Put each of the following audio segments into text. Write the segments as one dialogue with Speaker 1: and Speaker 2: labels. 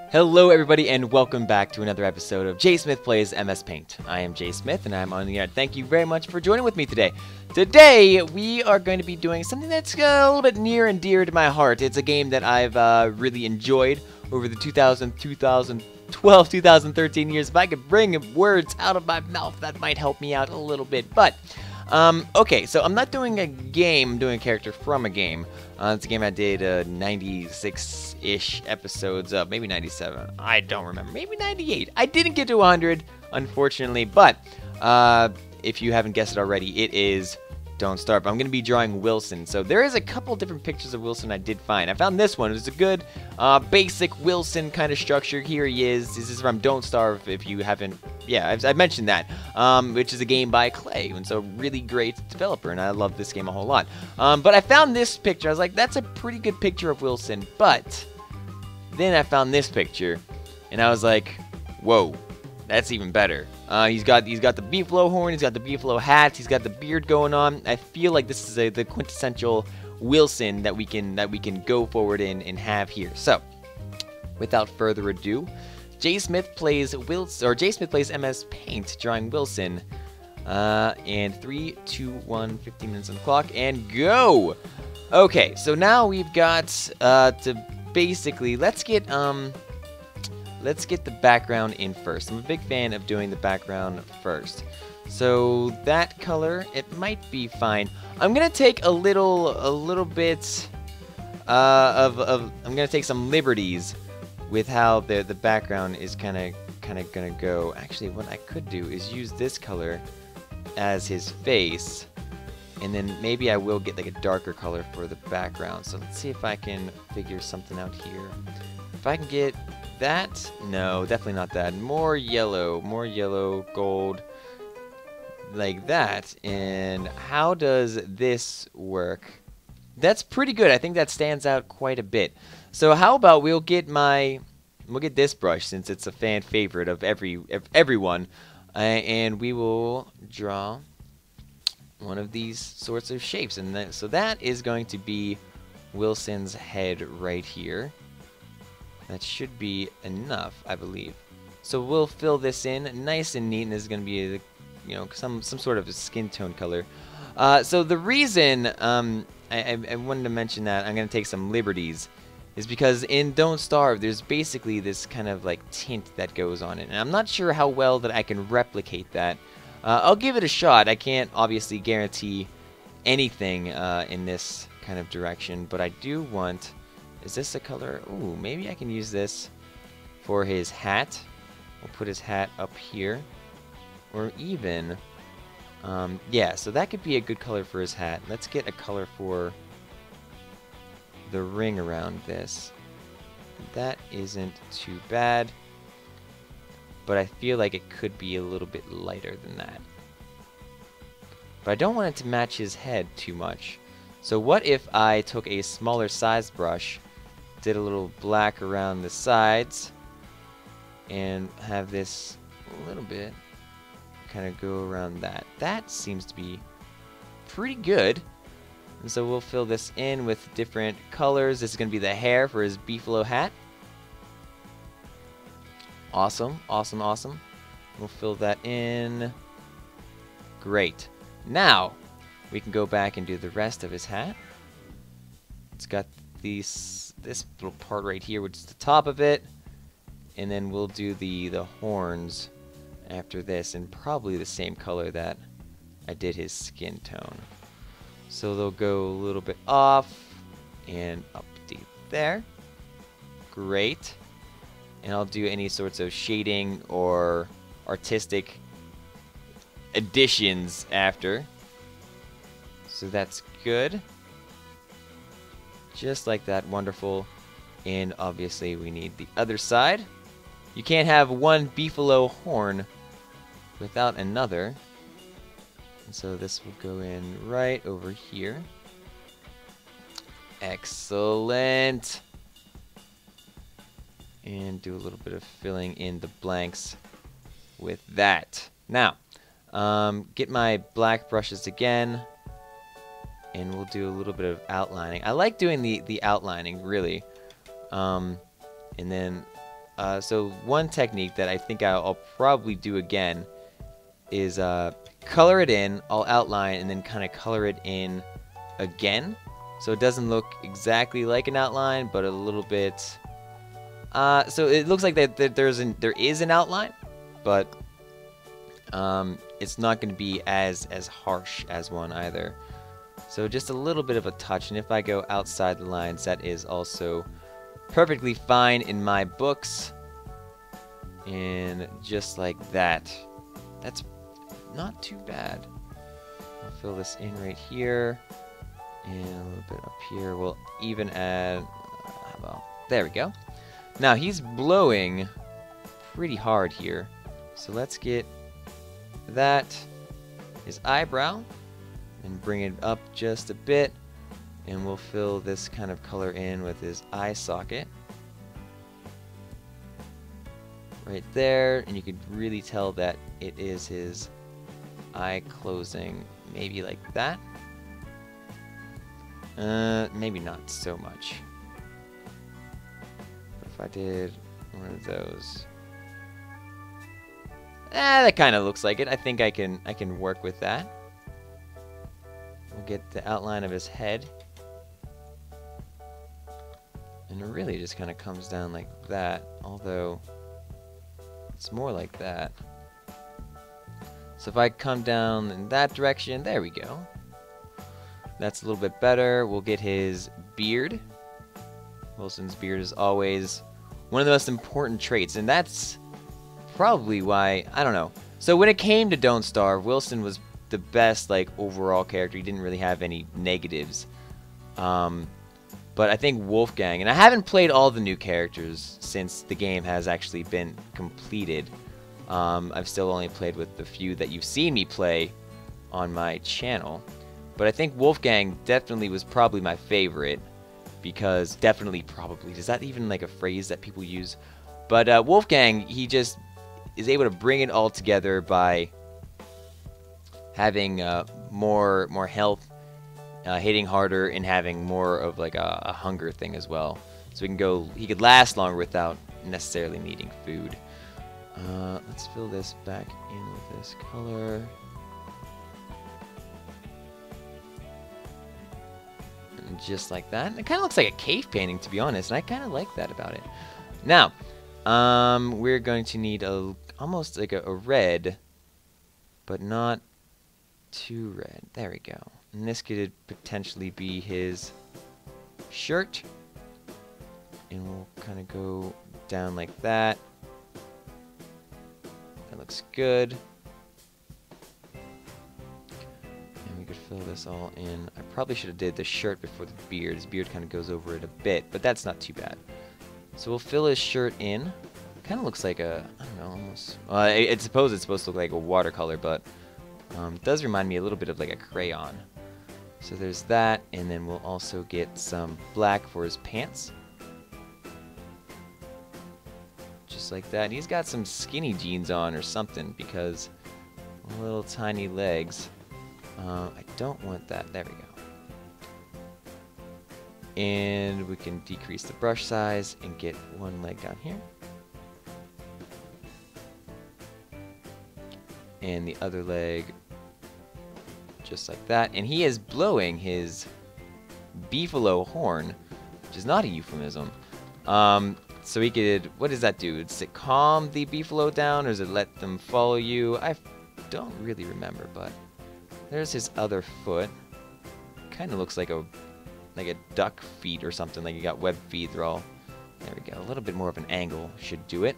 Speaker 1: Hello everybody and welcome back to another episode of JSmith Plays MS Paint. I am JSmith and I'm on the air. Thank you very much for joining with me today. Today we are going to be doing something that's a little bit near and dear to my heart. It's a game that I've really enjoyed over the 2012, 2013 years. If I could bring words out of my mouth, that might help me out a little bit. But okay, so I'm not doing a game, I'm doing a character from a game. It's a game I did 96-ish episodes of, maybe 97, I don't remember, maybe 98. I didn't get to 100, unfortunately, but if you haven't guessed it already, it is Don't Starve. I'm going to be drawing Wilson, so there is a couple different pictures of Wilson I did find. I found this one. It's a good basic Wilson kind of structure. Here he is. This is from Don't Starve, if you haven't, yeah, I've mentioned that, which is a game by Clay, and so really great developer, and I love this game a whole lot. But I found this picture. I was like, that's a pretty good picture of Wilson, but then I found this picture, and I was like, whoa, that's even better. He's got the Beefalo horn, he's got the Beefalo hat, he's got the beard going on. I feel like this is the quintessential Wilson that we can go forward in and have here. So, without further ado, JSmith plays MS Paint, drawing Wilson. And 3, 2, 1, 15 minutes on the clock, and go! Okay, so now we've got to basically let's get the background in first. I'm a big fan of doing the background first. So that color, it might be fine. I'm gonna take a little bit I'm gonna take some liberties with how the background is kind of gonna go. Actually, what I could do is use this color as his face, and then maybe I will get like a darker color for the background. So let's see if I can figure something out here. If I can get that, no, definitely not that. More yellow, gold, like that. And how does this work? That's pretty good. I think that stands out quite a bit. So how about we'll get this brush, since it's a fan favorite of everyone, and we will draw one of these sorts of shapes. And so that is going to be Wilson's head right here. That should be enough, I believe. So we'll fill this in nice and neat, and this is going to be, some sort of a skin tone color. So the reason I wanted to mention that I'm going to take some liberties is because in Don't Starve, there's basically this kind of like tint that goes on it, and I'm not sure how well that I can replicate that. I'll give it a shot. I can't obviously guarantee anything in this kind of direction, but I do want. Is this a color? Ooh, maybe I can use this for his hat. We'll put his hat up here. Or even, yeah, so that could be a good color for his hat. Let's get a color for the ring around this. That isn't too bad, but I feel like it could be a little bit lighter than that. But I don't want it to match his head too much. So what if I took a smaller size brush, did a little black around the sides, and have this a little bit kind of go around that. That seems to be pretty good. And so we'll fill this in with different colors. This is going to be the hair for his Beefalo hat. Awesome, awesome, awesome. We'll fill that in. Great. Now we can go back and do the rest of his hat. It's got this little part right here, which is the top of it, and then we'll do the horns after this, and probably the same color that I did his skin tone. So they'll go a little bit off and up deep there. Great. And I'll do any sorts of shading or artistic additions after. So that's good. Just like that, wonderful. And obviously we need the other side. You can't have one Beefalo horn without another. And so this will go in right over here. Excellent. And do a little bit of filling in the blanks with that. Now, get my black brushes again. And we'll do a little bit of outlining. I like doing the outlining, really. And then So one technique that I think I'll probably do again is color it in, I'll outline, and then kind of color it in again. So it doesn't look exactly like an outline, but a little bit. So it looks like that there is an outline, but it's not going to be as harsh as one either. So just a little bit of a touch, and if I go outside the lines, that is also perfectly fine in my books. And just like that. That's not too bad. I'll fill this in right here. And a little bit up here. We'll even add... well, there we go. Now, he's blowing pretty hard here. So let's get that, his eyebrow, and bring it up just a bit. And we'll fill this kind of color in with his eye socket. Right there, and you could really tell that it is his eye closing, maybe like that. Maybe not so much. But if I did one of those, that kind of looks like it. I think I can work with that. We'll get the outline of his head, and it really just kind of comes down like that. Although it's more like that. So if I come down in that direction, there we go. That's a little bit better. We'll get his beard. Wilson's beard is always one of the most important traits, and that's probably why, I don't know. So when it came to Don't Starve, Wilson was the best, like, overall character. He didn't really have any negatives. But I think Wolfgang, and I haven't played all the new characters since the game has actually been completed. I've still only played with the few that you've seen me play on my channel. But I think Wolfgang definitely was probably my favorite, because definitely, probably, is that even like a phrase that people use? But Wolfgang, he just is able to bring it all together by having more health, hitting harder, and having more of like a hunger thing as well. So he could last longer without necessarily needing food. Let's fill this back in with this color. And just like that. It kind of looks like a cave painting, to be honest, and I kind of like that about it. Now, we're going to need almost like a red, but not too red. There we go. And this could potentially be his shirt. And we'll kind of go down like that. That looks good. And we could fill this all in. I probably should have did the shirt before the beard. His beard kind of goes over it a bit, but that's not too bad. So we'll fill his shirt in. Kind of looks like a, I don't know, almost. I suppose it's supposed to look like a watercolor, but it does remind me a little bit of like a crayon. So there's that, and then we'll also get some black for his pants. Just like that. And he's got some skinny jeans on or something, because little tiny legs. I don't want that. There we go. And we can decrease the brush size and get one leg down here. And the other leg just like that. And he is blowing his Beefalo horn, which is not a euphemism. So he could, what does that do? Does it calm the Beefalo down, or does it let them follow you? I don't really remember, but there's his other foot. Kind of looks like a duck feet or something, like you got webbed feet. They're all, there we go. A little bit more of an angle should do it.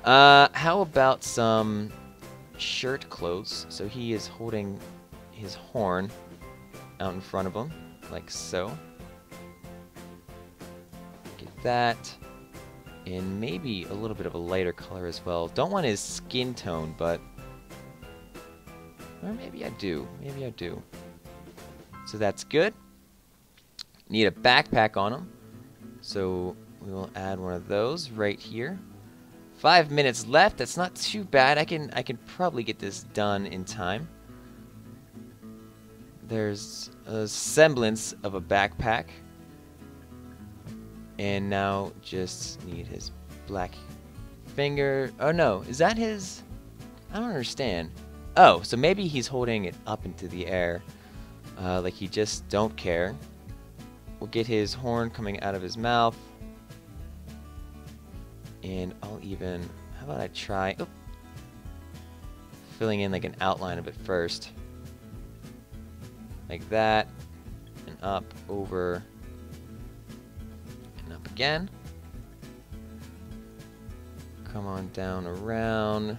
Speaker 1: How about some shirt clothes? So he is holding his horn out in front of him, like so. Get that. And maybe a little bit of a lighter color as well. Don't want his skin tone, but, or maybe I do. Maybe I do. So that's good. Need a backpack on him. So we will add one of those right here. 5 minutes left. That's not too bad. I can probably get this done in time. There's a semblance of a backpack. And now just need his black finger. Oh no, is that his? I don't understand. Oh, so maybe he's holding it up into the air, like he just don't care. We'll get his horn coming out of his mouth. And I'll even, how about I try, filling in like an outline of it first. Like that, and up, over, and up again. Come on down around.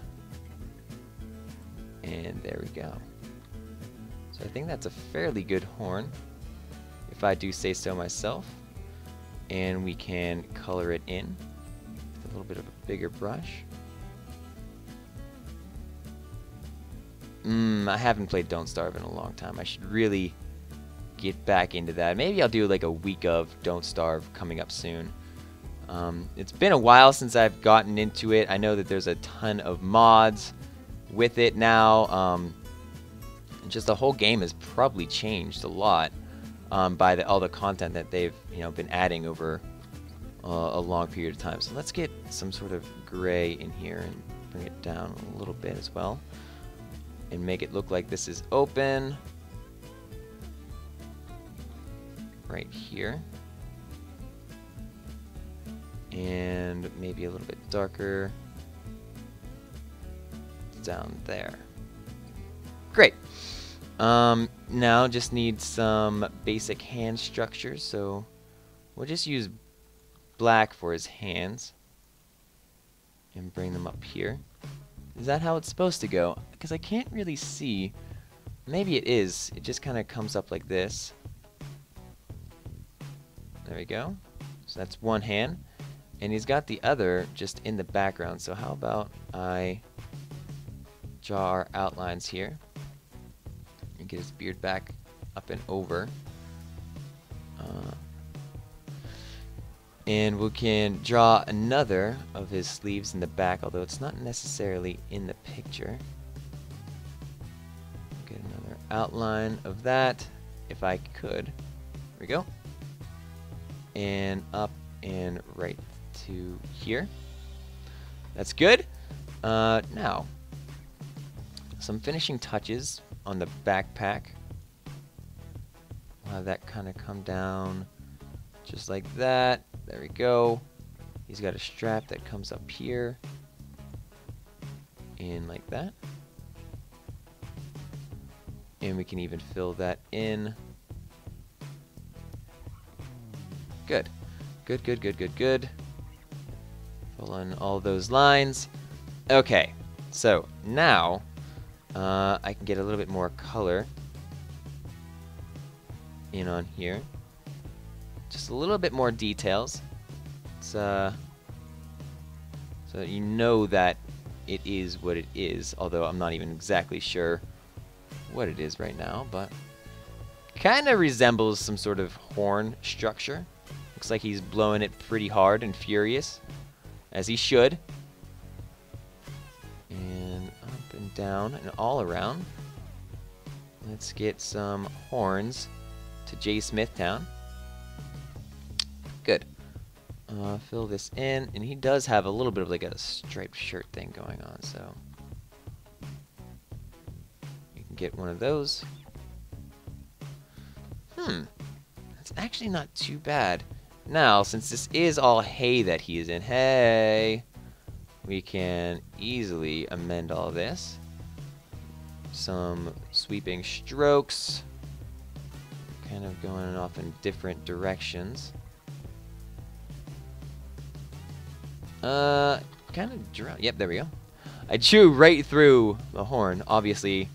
Speaker 1: And there we go. So I think that's a fairly good horn, if I do say so myself. And we can color it in with a little bit of a bigger brush. I haven't played Don't Starve in a long time. I should really get back into that. Maybe I'll do like a week of Don't Starve coming up soon. It's been a while since I've gotten into it. I know that there's a ton of mods with it now. Just the whole game has probably changed a lot by all the content that they've been adding over a long period of time. So let's get some sort of gray in here and bring it down a little bit as well. And make it look like this is open right here, and maybe a little bit darker down there. Great. Now just need some basic hand structure, so we'll just use black for his hands and bring them up here. Is that how it's supposed to go? Because I can't really see. Maybe it is. It just kind of comes up like this. There we go. So that's one hand. And he's got the other just in the background. So how about I draw our outlines here. And get his beard back up and over. And we can draw another of his sleeves in the back, although it's not necessarily in the picture. Get another outline of that, if I could. There we go. And up and right to here. That's good. Now, some finishing touches on the backpack. We'll have that kind of come down just like that. There we go. He's got a strap that comes up here. And like that. And we can even fill that in. Good. Good, good, good, good, good. Fill in all those lines. Okay. So now I can get a little bit more color in on here. Just a little bit more details. So that you know that it is what it is, although I'm not even exactly sure what it is right now, but kind of resembles some sort of horn structure. Looks like he's blowing it pretty hard and furious, as he should. And up and down and all around. Let's get some horns to JSmithTown. Good. Fill this in, and he does have a little bit of like a striped shirt thing going on, so you can get one of those. That's actually not too bad. Now, since this is all hay that he is in, hey, we can easily amend all this. Some sweeping strokes, kind of going off in different directions. Kind of draw. Yep, there we go. I chew right through the horn. Obviously,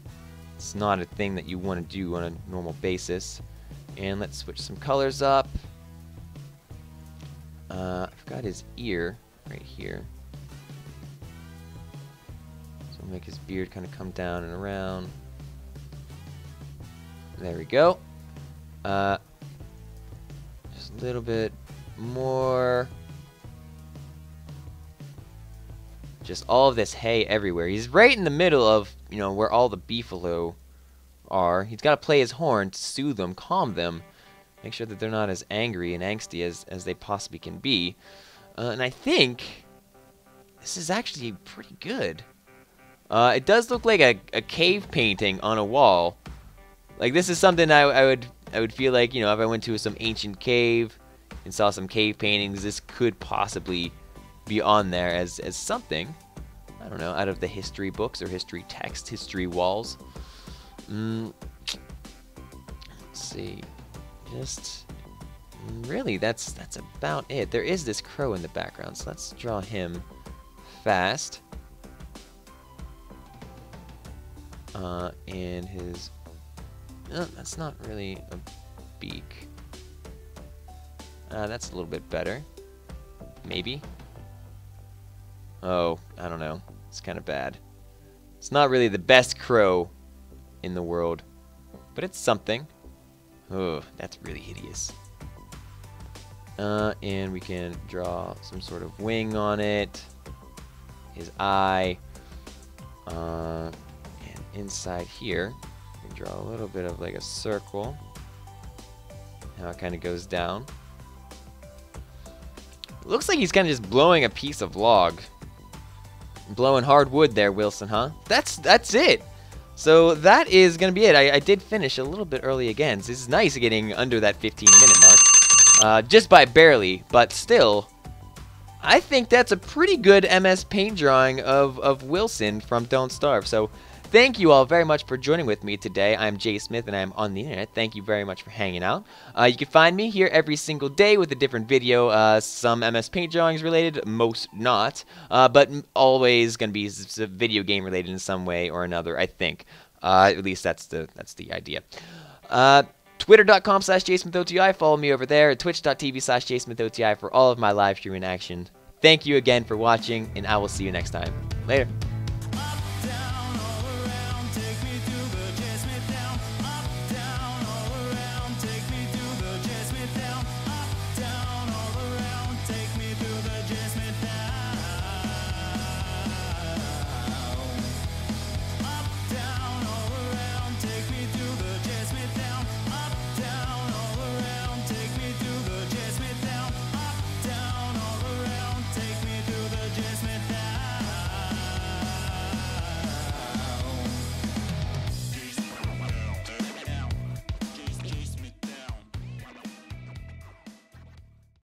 Speaker 1: it's not a thing that you want to do on a normal basis. And let's switch some colors up. I've got his ear right here. So we'll make his beard kind of come down and around. There we go. Just a little bit more. Just all of this hay everywhere. He's right in the middle of, where all the Beefalo are. He's got to play his horn to soothe them, calm them, make sure that they're not as angry and angsty as they possibly can be. And I think This is actually pretty good. It does look like a cave painting on a wall. Like, this is something I would feel like, you know, if I went to some ancient cave and saw some cave paintings, this could possibly be on there as something. I don't know, out of the history books or history text, history walls. Let's see. Just really, that's about it. There is this crow in the background, so let's draw him fast. And his... that's not really a beak. That's a little bit better. Maybe. Oh, I don't know. It's kind of bad. It's not really the best crow in the world, but it's something. Oh, that's really hideous. And we can draw some sort of wing on it. His eye. And inside here, we can draw a little bit of like a circle. How it kind of goes down. Looks like he's kind of just blowing a piece of log. Blowing hard wood there, Wilson, huh? That's it. So that is going to be it. I did finish a little bit early again. So this is nice getting under that 15-minute mark. Just by barely, but still, I think that's a pretty good MS Paint drawing of Wilson from Don't Starve. So thank you all very much for joining with me today. I'm Jay Smith and I'm on the internet. Thank you very much for hanging out. You can find me here every single day with a different video. Some MS Paint drawings related, most not. But always going to be video game related in some way or another, I think. At least that's the idea. Twitter.com/JSmithOTI. Follow me over there. Twitch.tv/JSmithOTI for all of my live streaming action. Thank you again for watching, and I will see you next time. Later.